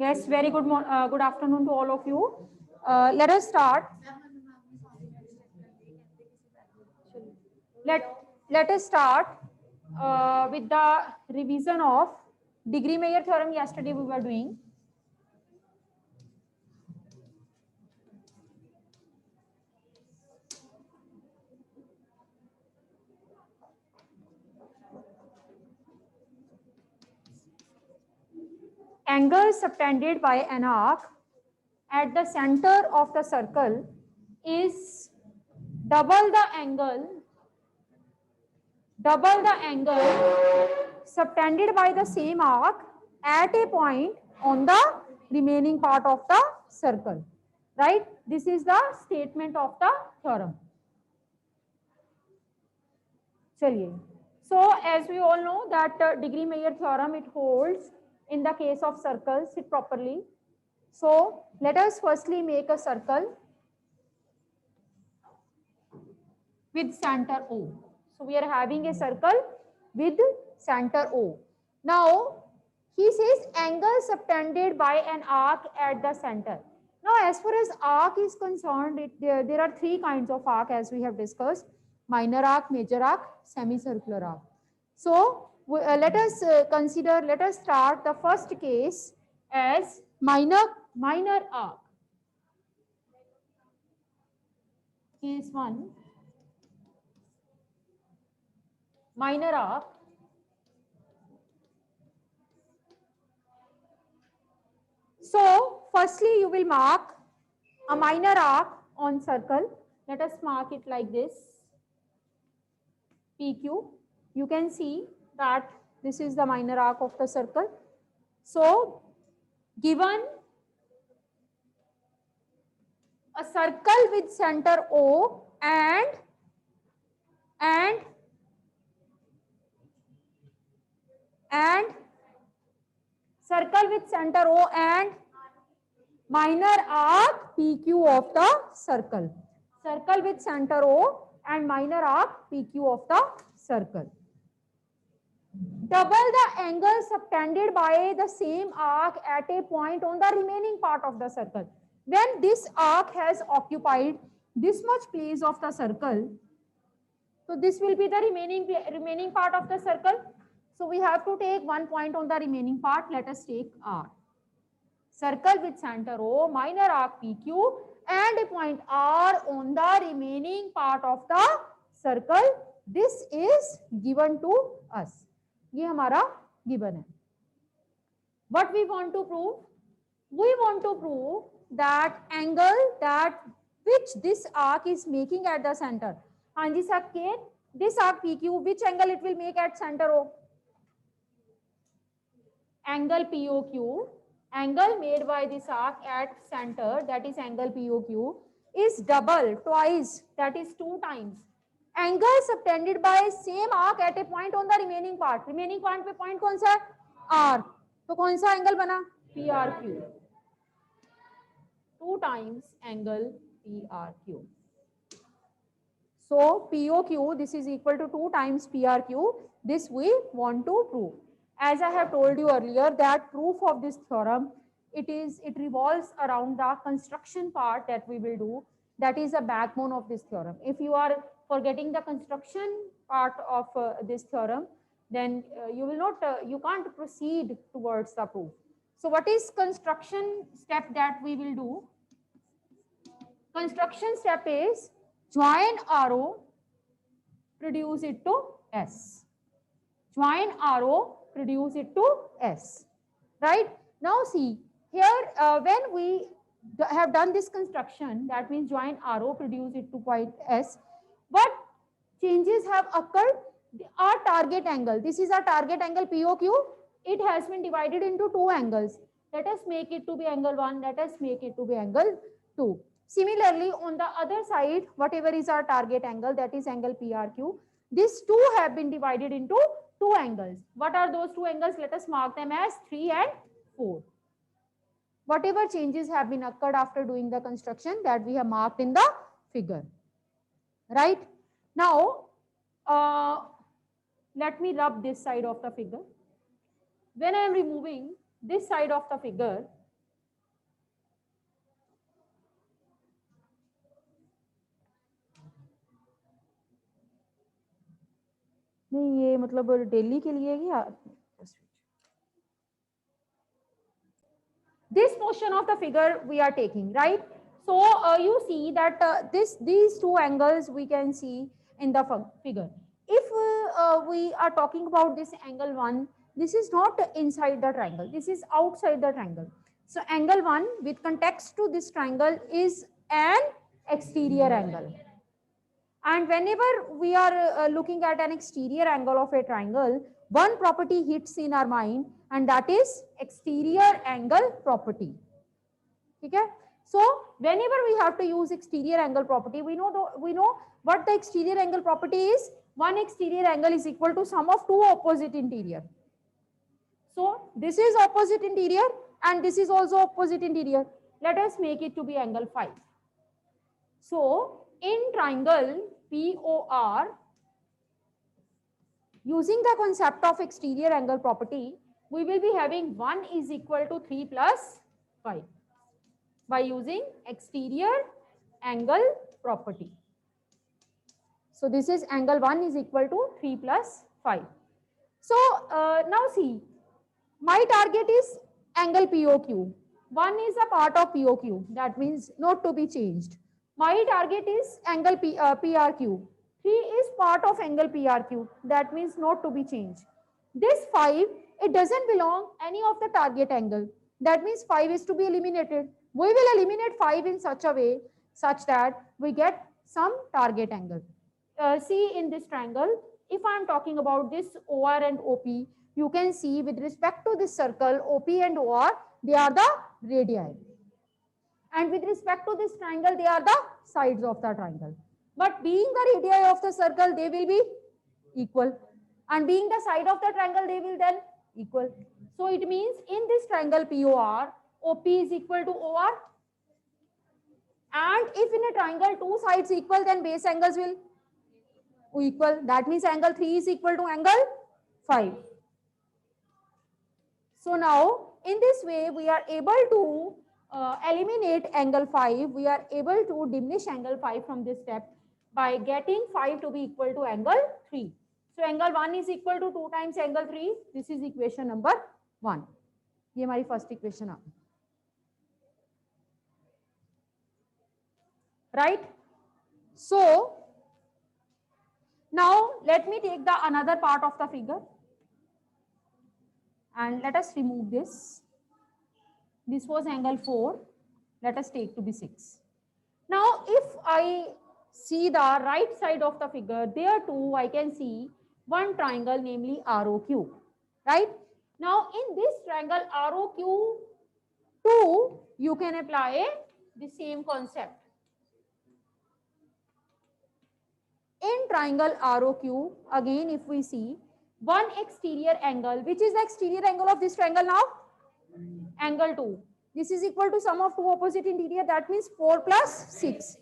Yes, very good afternoon to all of you. Let us start. Let us start with the revision of degree-Meyer theorem. Yesterday we were doing. Angle subtended by an arc at the center of the circle is double the angle subtended by the same arc at a point on the remaining part of the circle. Right? This is the statement of the theorem. Chaliye. So as we all know that degree-Meyer theorem, it holds in the case of circles, sit properly. So let us firstly make a circle with center O. So we are having a circle with center O. Now he says angle subtended by an arc at the center. Now as far as arc is concerned, there are three kinds of arc as we have discussed: minor arc, major arc, semicircular arc. So let us start the first case as minor arc. Case 1, minor arc. So firstly you will mark a minor arc on circle. Let us mark it like this, PQ. You can see that this is the minor arc of the circle. So given a circle with center O and circle with center O and minor arc PQ of the circle. Circle with center O and minor arc PQ of the circle. Double the angle subtended by the same arc at a point on the remaining part of the circle. When this arc has occupied this much place of the circle, so this will be the remaining part of the circle. So we have to take one point on the remaining part. Let us take R. Circle with center O, minor arc PQ, and a point R on the remaining part of the circle. This is given to us. ये हमारा given है. What we want to prove? We want to prove that angle that which this arc is making at the center. हाँ जी Saket, this arc PQ, which angle it will make at center O? Angle POQ, angle made by this arc at center, that is angle POQ, is double, twice, that is 2 times. Angle subtended by same arc at a point on the remaining part. Remaining point पे point कौन सा है? R. तो कौन सा angle बना? PRQ. 2 times angle PRQ. So POQ, this is equal to 2 times PRQ. This we want to prove. As I have told you earlier that proof of this theorem, it revolves around the construction part that we will do. That is the backbone of this theorem. If you are forgetting the construction part of this theorem, then you can't proceed towards the proof. So what is construction step that we will do? Construction step is join RO, produce it to S. Join RO, produce it to S. Right? Now see, here when we have done this construction, that means join RO, produce it to point S, what changes have occurred? Our target angle, this is our target angle POQ, it has been divided into 2 angles. Let us make it to be angle 1, let us make it to be angle 2. Similarly, on the other side, whatever is our target angle, that is angle PRQ, these 2 have been divided into 2 angles. What are those 2 angles? Let us mark them as 3 and 4. Whatever changes have been occurred after doing the construction, that we have marked in the figure. Right? Now, let me rub this side of the figure. When I am removing this side of the figure, नहीं ये मतलब दिल्ली के लिए क्या? This portion of the figure we are taking, right? So you see that these two angles we can see in the figure. If we are talking about this angle 1, this is not inside the triangle, this is outside the triangle. So angle 1 with context to this triangle is an exterior angle. And whenever we are looking at an exterior angle of a triangle, one property hits in our mind, and that is exterior angle property. Okay? So whenever we have to use exterior angle property, we know what the exterior angle property is. One exterior angle is equal to sum of two opposite interior. So this is opposite interior and this is also opposite interior. Let us make it to be angle 5. So in triangle POR, using the concept of exterior angle property, we will be having 1 is equal to 3 plus 5 by using exterior angle property. So this is angle 1 is equal to 3 plus 5. So now see, my target is angle POQ. 1 is a part of POQ, that means not to be changed. My target is angle PRQ. 3 is part of angle PRQ, that means not to be changed. This 5, it doesn't belong any of the target angle. That means 5 is to be eliminated. We will eliminate 5 in such a way such that we get some target angle. See in this triangle, if I am talking about this OR and OP, you can see with respect to this circle, OP and OR, they are the radii. And with respect to this triangle, they are the sides of the triangle. But being the radii of the circle, they will be equal. And being the side of the triangle, they will then equal. So it means in this triangle POR, OP is equal to OR. And if in a triangle two sides equal, then base angles will equal. That means angle 3 is equal to angle 5. So now in this way we are able to eliminate angle 5. We are able to diminish angle 5 from this step by getting 5 to be equal to angle 3. So angle 1 is equal to 2 times angle 3. This is equation number 1. ये हमारी first equation आ गई. Right? So now let me take the another part of the figure and let us remove this. This was angle 4. Let us take to be 6. Now if I see the right side of the figure, there too I can see one triangle, namely ROQ. Right? Now in this triangle ROQ too, you can apply the same concept. In triangle ROQ, again if we see one exterior angle, which is the exterior angle of this triangle now? Angle 2. This is equal to sum of two opposite interior, that means 4 plus 6.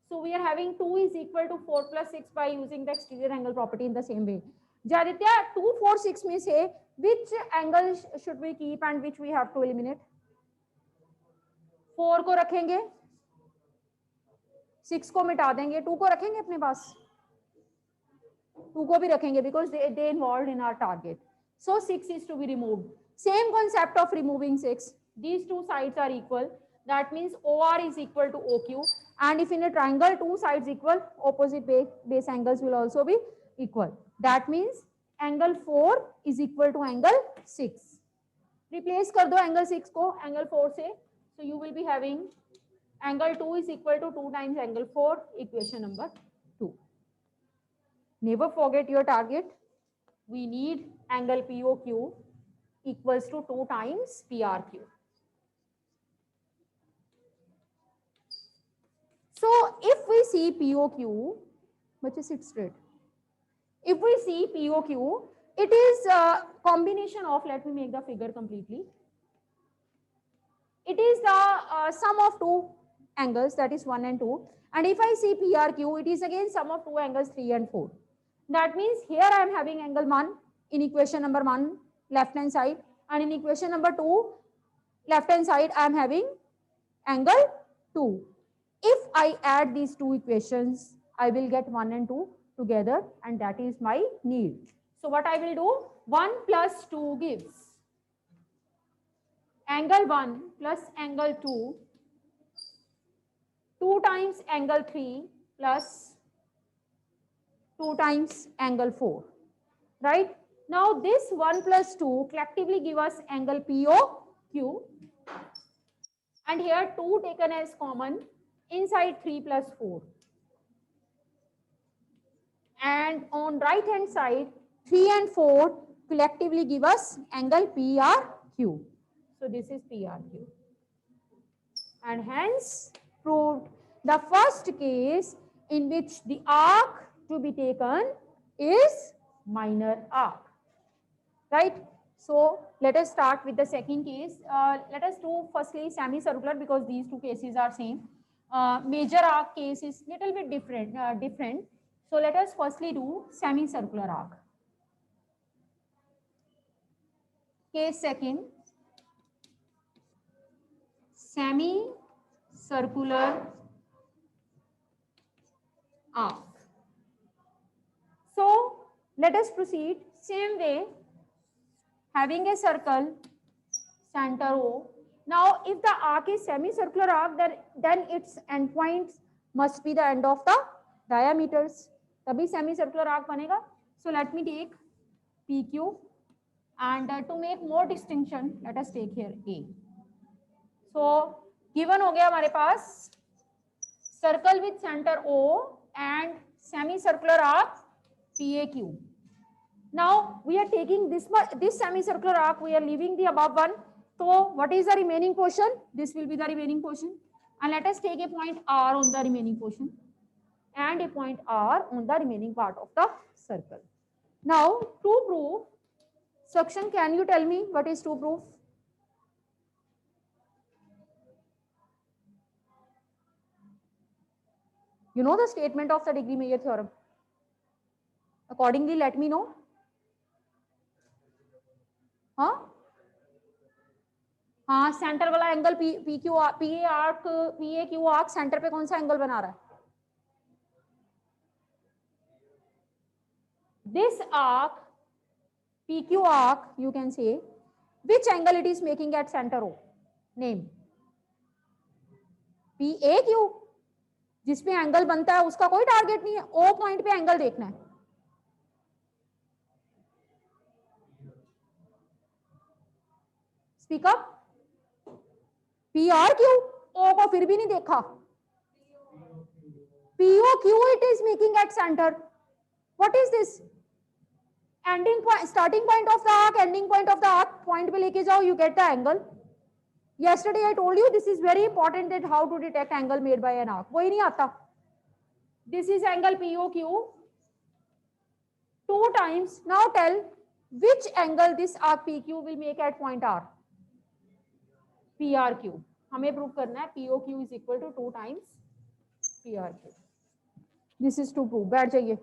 So we are having 2 is equal to 4 plus 6 by using the exterior angle property in the same way. Jaditya, 2, 4, 6 में से which angle should we keep and which we have to eliminate? 4 को रखेंगे, 6 को मिटा देंगे, 2 को रखेंगे अपने पास, 2 को भी रखेंगे because they involved in our target. So 6 is to be removed. Same concept of removing 6. These two sides are equal. That means OR is equal to OQ. And if in a triangle two sides equal, opposite base angles will also be equal. That means angle 4 is equal to angle 6. Replace कर दो angle 6 को angle 4 से. So you will be having angle 2 is equal to 2 times angle 4, equation number 2. Never forget your target. We need angle POQ equals to 2 times PRQ. So if we see POQ, which is it straight? If we see POQ, it is a combination of, let me make the figure completely. It is the sum of two angles, that is 1 and 2. And if I see PRQ, it is again sum of two angles 3 and 4. That means here I am having angle 1 in equation number 1, left hand side, and in equation number 2, left hand side, I am having angle 2. If I add these two equations, I will get 1 and 2. together, and that is my need. So what I will do, 1 plus 2 gives angle 1 plus angle 2, 2 times angle 3 plus 2 times angle 4, right? Now this 1 plus 2 collectively give us angle POQ, and here 2 taken as common inside 3 plus 4. And on right hand side, 3 and 4 collectively give us angle PRQ. So this is PRQ. And hence proved the first case in which the arc to be taken is minor arc. Right? So let us start with the second case. Let us do firstly semicircular, because these two cases are same. Major arc case is little bit different. So let us firstly do semicircular arc. Case second, semicircular arc. So let us proceed same way, having a circle center O. Now if the arc is semicircular arc, then its endpoints must be the end of the diameters. तभी semicircular arc बनेगा. So let me take PQ, and to make more distinction, let us take here A. So given हो गया हमारे पास circle with center O and semicircular arc PAQ. Now we are taking this semicircular arc, we are leaving the above one. So what is the remaining portion? This will be the remaining portion. And let us take a point R on the remaining portion and a point R on the remaining part of the circle. Now to prove suction, can you tell me what is to prove? You know the statement of the degree Meyer theorem. Accordingly, let me know. हाँ हाँ, centre वाला angle P Q arc centre पे कौन सा angle बना रहा है? This arc PQ arc, you can say, which angle it is making at center O? Name. PAQ. जिसपे एंगल बनता है उसका कोई टारगेट नहीं है, O पॉइंट पे एंगल देखना है. Speak up. PRQ. O को फिर भी नहीं देखा. POQ it is making at center. What is this? Ending point, starting point of the arc, ending point of the arc, point पे लेके जाओ, you get the angle. Yesterday I told you this is very important, that how to detect angle made by an arc. वही नहीं आता. This is angle POQ. 2 times. Now tell which angle this arc PQ will make at point R? PRQ. हमें prove करना है POQ is equal to 2 times PRQ. This is to prove. बैठ जाइए.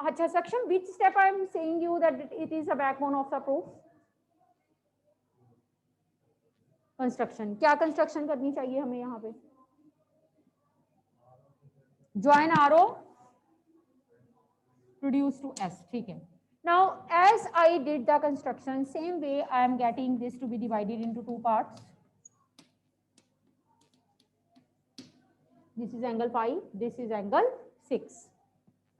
अच्छा section, which step I am saying you that it is a backbone of the proof? Construction. क्या construction करनी चाहिए हमें यहाँ पे? Join RO, reduce to S. ठीक है. Now as I did the construction, same way I am getting this to be divided into 2 parts. This is angle phi, this is angle 6.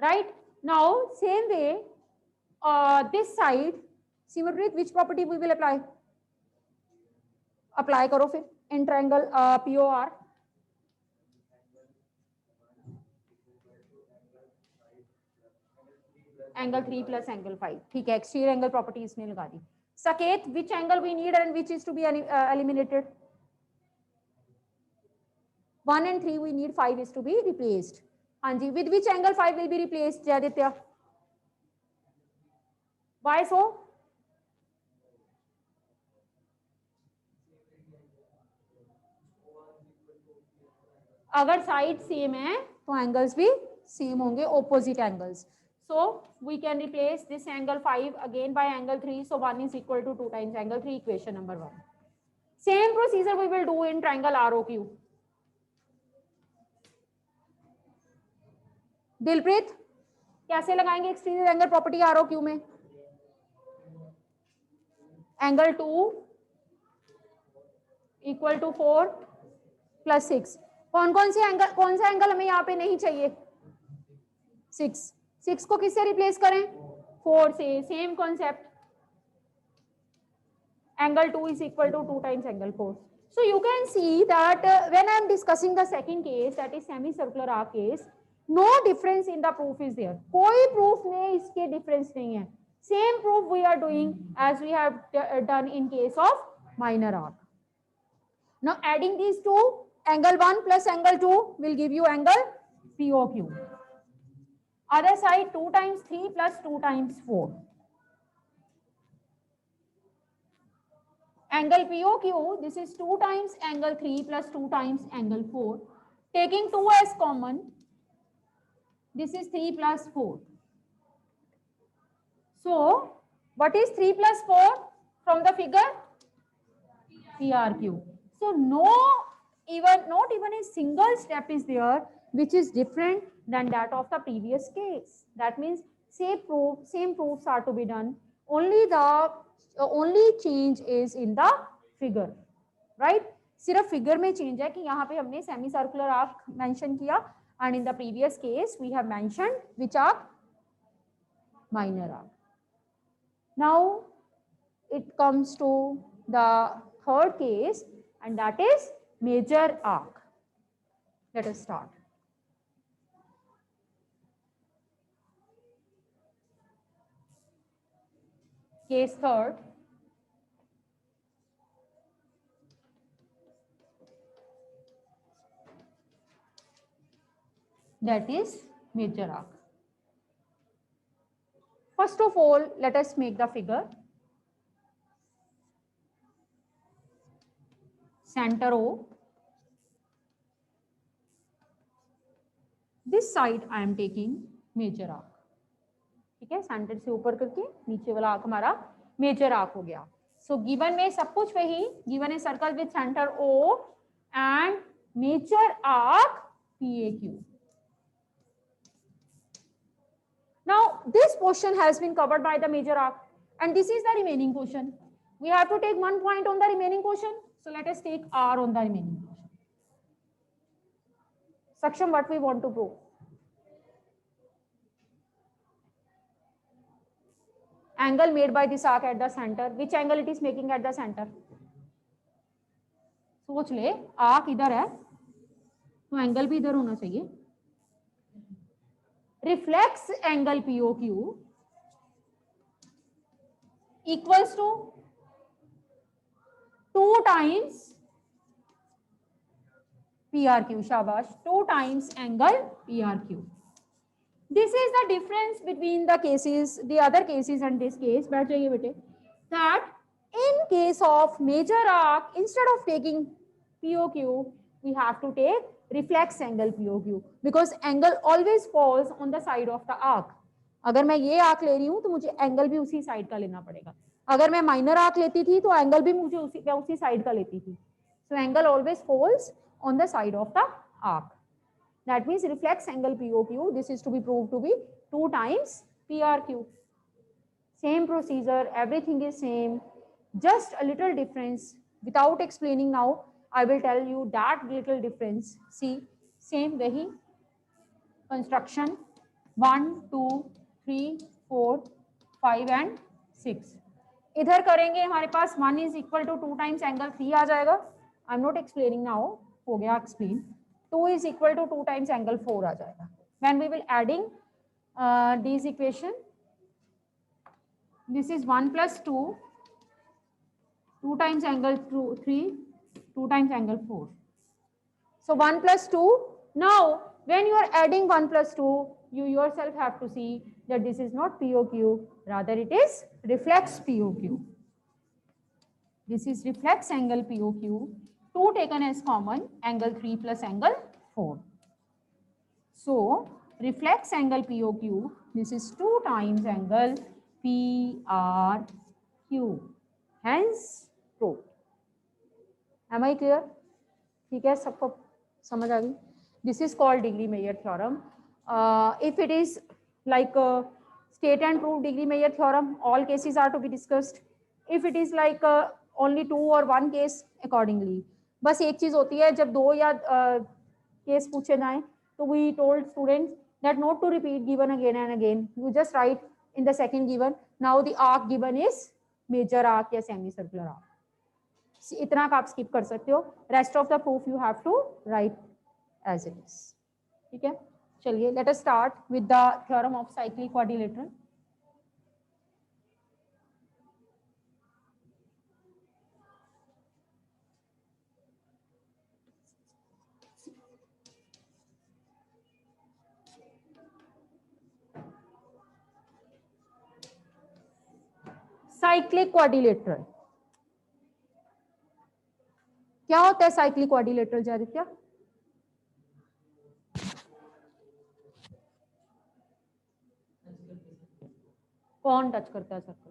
Right? Now same way, this side, Simranpreet, which property we will apply? Apply करो फिर in triangle POR. Angle 3 plus angle 5. ठीक है, exterior angle property इसने लगा दी. Saket, which angle we need and which is to be eliminated? 1 and 3 we need, 5 is to be replaced. हाँ जी, with which angle 5 will be replaced, Jayaditya? Why so? अगर side same है तो angles भी same होंगे, opposite angles. So we can replace this angle 5 again by angle 3. So 1 is equal to 2 times angle 3, equation number 1. Same procedure we will do in triangle ROQ. Dilpreet, कैसे लगाएंगे exterior angle property R O Q में? Angle 2 equal to 4 plus 6। कौन कौन सा angle हमें यहाँ पे नहीं चाहिए? 6 को किससे रिप्लेस करें? 4 से। Same concept, angle 2 is equal to 2 times angle 4. So you can see that when I am discussing the second case, that is semicircular arc case, no difference in the proof is there. कोई proof में इसके difference नहीं है. Same proof we are doing as we have done in case of minor arc. Now adding these two, angle 1 plus angle 2 will give you angle POQ. Other side 2 times 3 plus 2 times 4. Angle POQ, this is 2 times angle 3 plus 2 times angle 4. Taking 2 as common, this is 3 plus 4. So, what is 3 plus 4 from the figure? PRQ. So, not even a single step is there which is different than that of the previous case. That means same proofs are to be done. Only change is in the figure, right? सिर्फ figure में change है कि यहाँ पे हमने semi circular arc mention किया and in the previous case we have mentioned which arc? Minor arc. Now it comes to the third case and that is major arc. Let us start. Case third. That is major arc. First of all, let us make the figure. Center O. This side I am taking major arc. ठीक है, centre से ऊपर करके नीचे वाला arc हमारा major arc हो गया. सो गिवन में सब कुछ वही, given a circle with centre O and major arc PAQ. Now this portion has been covered by the major arc and this is the remaining portion. We have to take one point on the remaining portion. So let us take R on the remaining portion. Saksham, what we want to prove? Angle made by this arc at the center. Which angle it is making at the center? सोच ले, arc इधर है तो angle भी इधर होना चाहिए. Reflex angle POQ equals to 2 times PRQ. Shabash, 2 times angle PRQ. This is the difference between the cases, the other cases and this case. बैठ जाइए बेटे. That in case of major arc, instead of taking POQ, we have to take reflex angle POQ because angle always falls on the side of the arc. अगर मैं ये arc ले रही हूँ तो मुझे एंगल भी उसी साइड का लेना पड़ेगा. अगर मैं माइनर आर्क लेती थी तो एंगल भी मुझे उसी साइड का लेती थी. So angle always falls on the side of the arc. That means reflex angle POQ, this is to be proved to be 2 times PRQ. Same procedure, everything is same, just a little difference. Without explaining now, I will tell you that little difference. See, same wahi construction 1, 2, 3, 4, 5 and 6. इधर करेंगे हमारे पास 1 is equal to 2 times angle 3 आ जाएगा. I am not explaining now, हो गया explain. 2 is equal to 2 times angle 4 आ जाएगा. When we will adding these equation, this is 1 plus 2, 2 times angle 3, 2 times angle 4. So 1 plus 2. Now when you are adding 1 plus 2, you yourself have to see that this is not POQ, rather it is reflex POQ. This is reflex angle POQ. 2 taken as common, angle 3 plus angle 4. So reflex angle POQ, this is 2 times angle PRQ. Hence proved. Am I clear? ठीक है, सबको समझ आ गई? This is called degree measure theorem. If it is like state and prove degree Meyer theorem, all cases are to be discussed. If it is like only 2 or 1 case, accordingly. बस एक चीज होती है जब 2 या केस पूछे जाएं तो we told students that not to repeat given again and again. You just write in the second given. Now the arc given is major arc या semicircular arc. इतना का आप स्किप कर सकते हो. Rest of the proof you have to write as it is. ठीक है, चलिए let us start with the theorem of cyclic quadrilateral. Cyclic quadrilateral क्या होता है? साइक्लिक क्वाड्रिलेटरल जादित्य, कौन टच करता है सर्कल?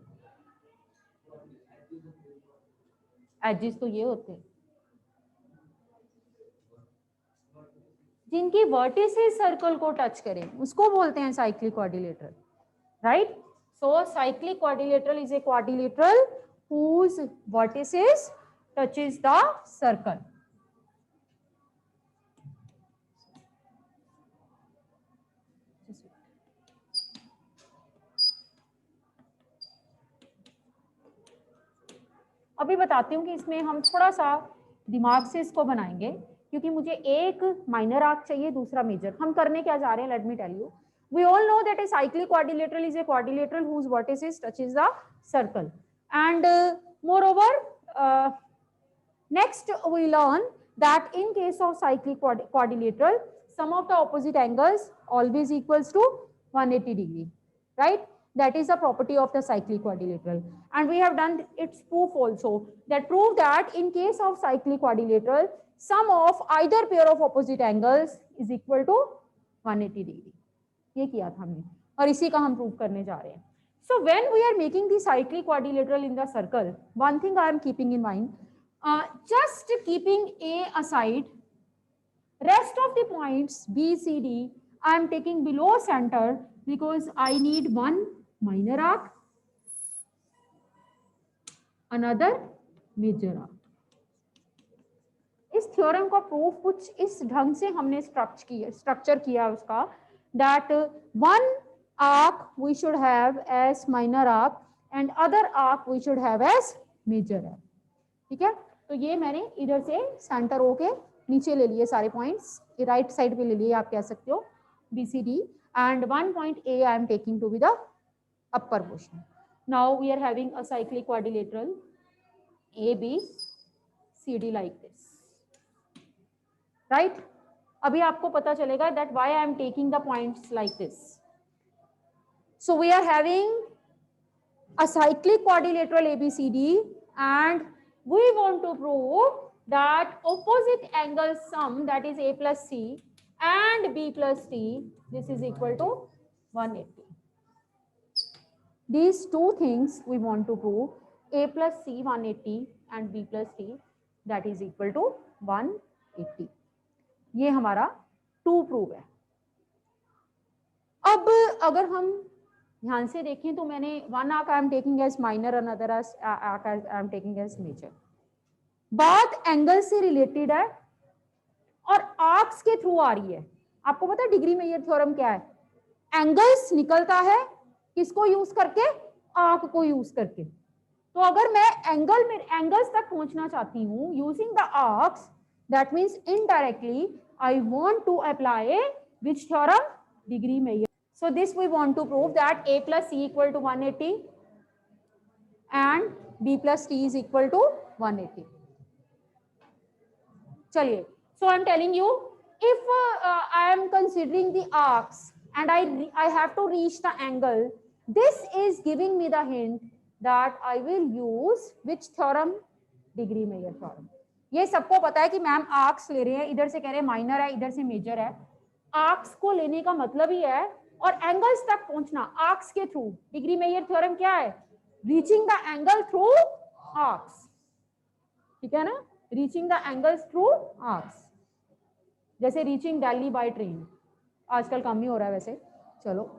एजेस तो ये होते हैं जिनकी वर्टिसेस सर्कल को टच करें, उसको बोलते हैं cyclic quadrilateral, right? So cyclic quadrilateral is a quadrilateral whose vertices touches the circle. अभी बताती हूँ कि इसमें हम थोड़ा सा दिमाग से इसको बनाएंगे क्योंकि मुझे एक माइनर आर्क चाहिए, दूसरा मेजर. हम करने क्या जा रहे हैं, let me tell you. We all know that a cyclic quadrilateral is a quadrilateral whose vertices touches the circle, and moreover next we learn that in case of cyclic quadrilateral sum of the opposite angles always equals to 180 degree, right? That is the property of the cyclic quadrilateral, and we have done its proof also, that prove that in case of cyclic quadrilateral sum of either pair of opposite angles is equal to 180 degree. ये किया था हमने और इसी का हम prove करने जा रहे हैं. So when we are making the cyclic quadrilateral in the circle, one thing I am keeping in mind, just keeping A aside, rest of the points B, C, D, I am taking below center because I need one minor arc, another major arc. इस theorem का proof कुछ इस ढंग से हमने structure किया उसका, that one arc we should have as minor arc and other arc we should have as major arc. ठीक है, तो ये मैंने इधर से सेंटर ओ के नीचे ले लिए सारे पॉइंट्स, राइट साइड पे ले लिए आप कह सकते हो, BCD, and one point A I am taking to be the upper portion. Now we are having a cyclic quadrilateral ABCD like this, right? अभी आपको पता चलेगा that why I am taking the points like this. So we are having a cyclic quadrilateral ABCD and we want to prove that opposite angle sum, that is A plus C and B plus T, this is equal to 180. These two things we want to prove, A plus C 180 and B plus T, that is equal to 180. ये हमारा to prove है. अब अगर हम ध्यान से देखें तो मैंने one arc I am taking as minor, another arc I am taking as major. बात एंगल से रिलेटेड है और आर्क्स के थ्रू आ रही है. आपको पता है डिग्री मेयर थ्योरम क्या है? एंगल्स निकलता है किसको यूज करके? आर्क को यूज करके. तो अगर मैं एंगल्स तक पहुंचना चाहती हूँ using the arcs, that means indirectly I want to apply which theorem? Degree Meyer. So this we want to prove that A plus C equal to 180 and B plus T is equal to 180. चलिए, so I am telling you, if I am considering the arcs and I have to reach the angle, this is giving me the hint that I will use which theorem? Degree Meyer theorem. ये सबको पता है कि ma'am arcs ले रहे हैं, इधर से कह रहे हैं माइनर है, इधर से मेजर है. आर्क्स को लेने का मतलब ही है और एंगल्स तक पहुंचना आर्क्स के थ्रू. डिग्री मेयर थ्योरम क्या है? Reaching the angle through arcs. ठीक है ना, reaching the angles through arcs. जैसे रीचिंग दिल्ली बाय ट्रेन, आजकल कम ही हो रहा है वैसे. चलो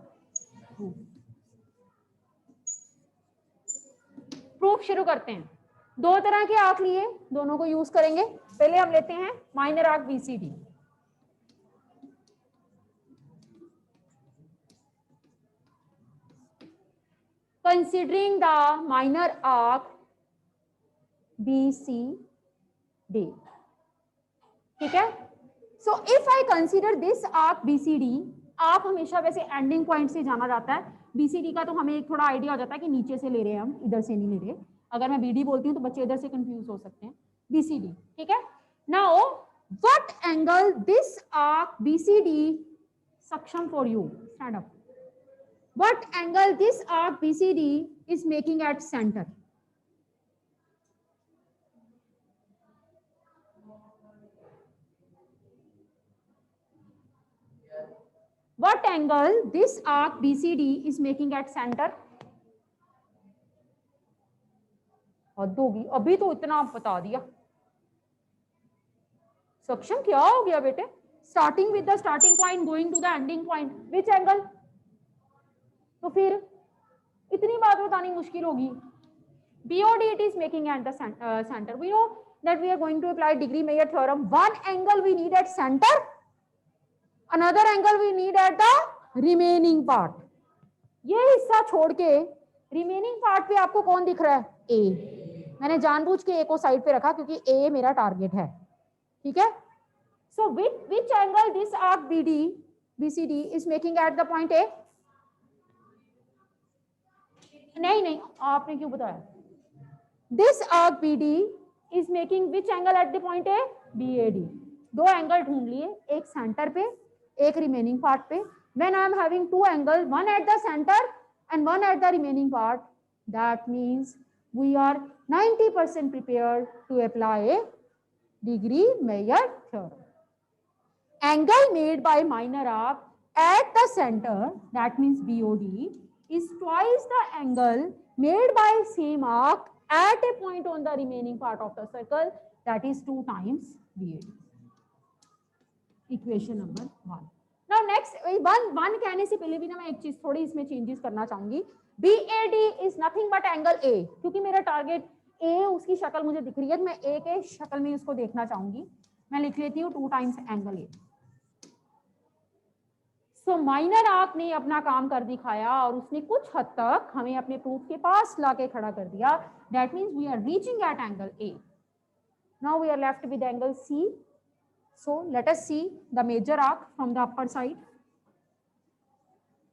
प्रूफ शुरू करते हैं। दो तरह के आर्क लिए, दोनों को यूज करेंगे। पहले हम लेते हैं minor arc BCD. Considering the minor arc BCD, ठीक है। So if I consider this arc BCD, arc हमेशा वैसे एंडिंग पॉइंट से जाना जाता है। BCD का तो हमें एक थोड़ा आइडिया हो जाता है कि नीचे से ले रहे हैं हम, इधर से नहीं ले रहे। अगर मैं BD बोलती हूँ तो बच्चे इधर से कंफ्यूज हो सकते हैं। BCD, ठीक है। Now what angle this arc BCD, सक्षम for you, stand up. What angle this arc BCD is making at center? What angle this arc BCD is making at center? हद होगी, अभी तो इतना आप बता दिया। सक्षम क्या हो गया बेटे? Starting with the starting point, going to the ending point. Which angle? तो फिर इतनी बात बतानी मुश्किल होगी। BOD it is making at the center. We know that we are going to apply degree Mayer theorem. One angle we need at center, another angle we need at the remaining part. ये हिस्सा छोड़ के remaining part पे आपको कौन दिख रहा है? A. मैंने जानबूझ के A को साइड पे रखा क्योंकि A मेरा टारगेट है, ठीक है। So which angle this arc BCD is making at the point A? नहीं, आपने क्यों बताया? This arc BD is making which angle at the point A? BAD. दो एंगल ढूंढ लिए, एक सेंटर पे, एक रिमेनिंग पार्ट पे। When I am having two angles, one at the center and one at the remaining part, that means we are 90% prepared to apply a degree Mayer theorem. Angle made by minor arc at the center, that means BOD, is twice the angle made by same arc at a point on the remaining part of the circle, that is 2 times BAD. Equation number 1. Now next, one कहने से पहले भी ना मैं एक चीज थोड़ी इसमें चेंजेस करना चाहूंगी। BAD is nothing but angle A, क्योंकि मेरा टारगेट A उसकी शक्ल मुझे दिख रही है, मैं A के शक्ल में उसको देखना चाहूंगी। मैं लिख लेती हूँ 2 times angle A. So minor arc ने अपना काम कर दिखाया और उसने कुछ हद तक हमें अपने प्रूफ के पास लाके खड़ा कर दिया। That means we are reaching at angle A. Now we are left with angle C. So let us see the major arc from the upper side.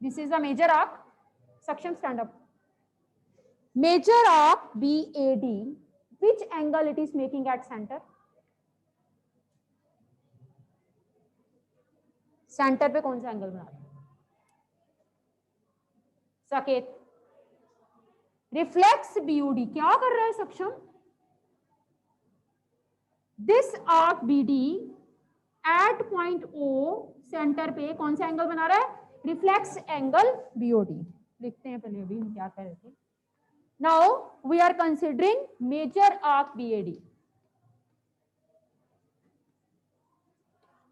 This is the major arc. Saksham stand up. Major arc BAD, which angle it is making at centre? Centre पे कौन सा angle बना रहा है? Saket. Reflex BOD क्या कर रहा है सक्षम? This arc BD at point O centre पे कौन सा एंगल बना रहा है? Reflex angle BOD। लिखते हैं पहले, अभी हम क्या कर रहे थे। Now we are considering major arc BAD।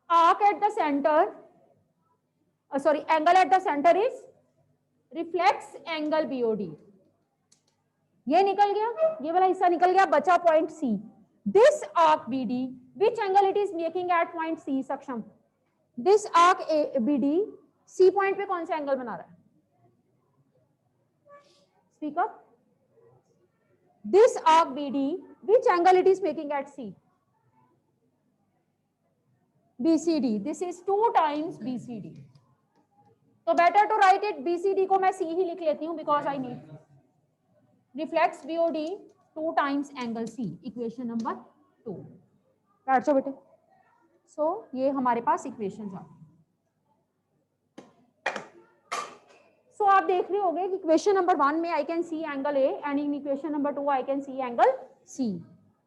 Arc at the centre, sorry, angle at the center is reflex angle BOD. ये निकल गया, ये वाला हिस्सा निकल गया, बचा point C. This arc BD, which angle it is making at point C? सक्षम। This arc BD C point पे कौन सा एंगल बना रहा है? Speak up. This arc BD, which angle it is making at C? BCD. This is 2 times BCD. तो better to write it, BCD को मैं C ही लिख लेती हूँ because I need reflex BOD 2 times angle C। Equation number 2। बैठ जाओ बेटे। सो ये हमारे पास इक्वेशन आ। सो आप देख रहे होंगे कि इक्वेशन नंबर 1 में I can see angle A and in equation number 2 I can see angle C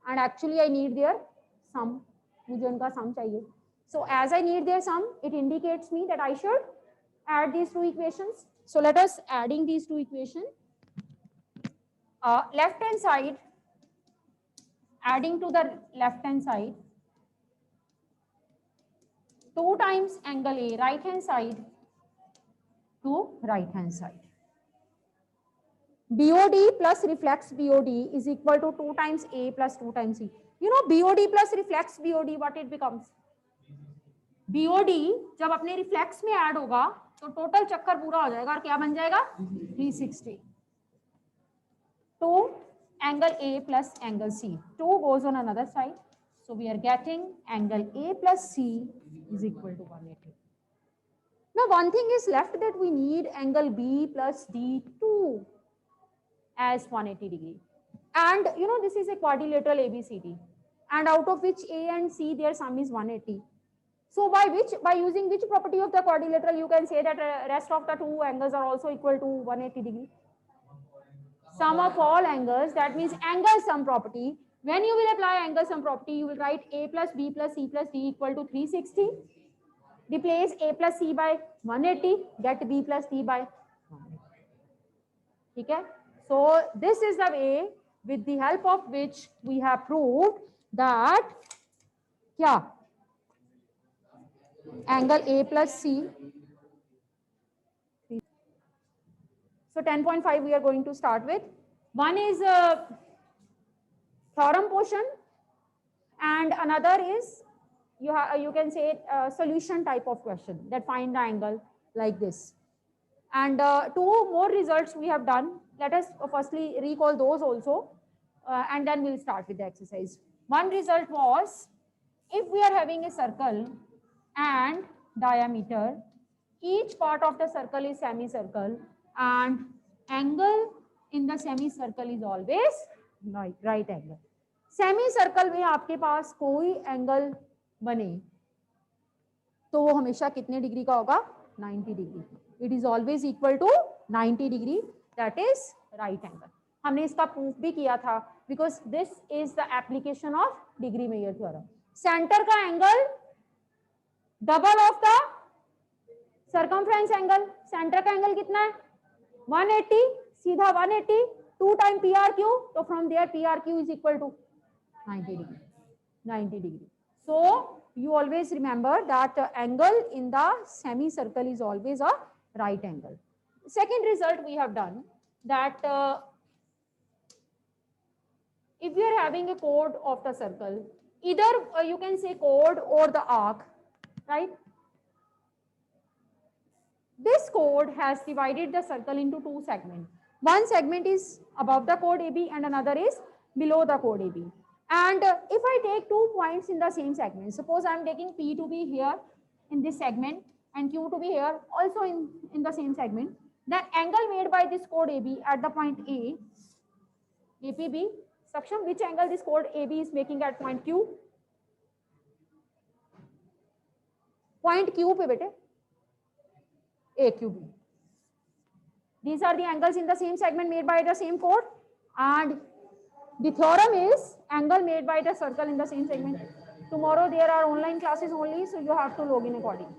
and actually I need their sum, मुझे उनका सम चाहिए। So as I need their sum, it indicates me that I should add these two equations. So let us adding these two equations. Left hand side, adding to the left hand side 2 times angle A. Right hand side to right hand side. BOD plus reflex BOD is equal to 2 times A plus 2 times C. You know BOD plus reflex BOD, what it becomes? BOD जब अपने reflex में add होगा तो total चक्कर पूरा हो जाएगा और क्या बन जाएगा 360. तो angle A plus angle C. 2 goes on another side. So we are getting angle A plus C is equal to 180. Now one thing is left, that we need angle B plus D2 as 180 degree. And you know this is a quadrilateral ABCD, and out of which A and C their sum is 180. So by using which property of the quadrilateral you can say that rest of the two angles are also equal to 180 degree? Sum of all angles, that means angle sum property. When you will apply angle sum property, you will write A plus B plus C plus D equal to 360. Replace A plus C by 180, get B plus D by 180. Okay? So this is the way with the help of which we have proved that क्या angle A plus C. So 10.5 we are going to start with. One is theorem portion, and another is you can say solution type of question, that find the angle like this. And 2 more results we have done. Let us firstly recall those also, and then we'll start with the exercise. One result was, if we are having a circle and diameter, each part of the circle is semicircle, and angle in the semicircle is always right angle. Semicircle में आपके पास कोई angle बने तो वो हमेशा कितने degree का होगा? 90 degree. It is always equal to 90 degree, that is right angle. हमने इसका प्रूफ भी किया था, because this is the application of degree Mayer theorem. Centre का angle double of the circumference angle. Centre का एंगल कितना है? 180, सीधा 180, 2 टाइम PRQ, तो from there PRQ is equal to 90 degree. 90 degree. So you always remember that angle in the semicircle is always a right angle. Second result we have done, that if you are having a chord of the circle, either you can say chord or the arc, right? This chord has divided the circle into 2 segments. One segment is above the chord AB and another is below the chord AB. And if I take 2 points in the same segment, suppose I am taking P to be here in this segment and Q to be here also in the same segment, the angle made by this chord AB at the point A, APB, Saksham, which angle this chord AB is making at point Q? Point Q pe bete, AQB. These are the angles in the same segment made by the same chord, and the theorem is angle made by the circle in the same segment. Tomorrow there are online classes only, so you have to log in accordingly.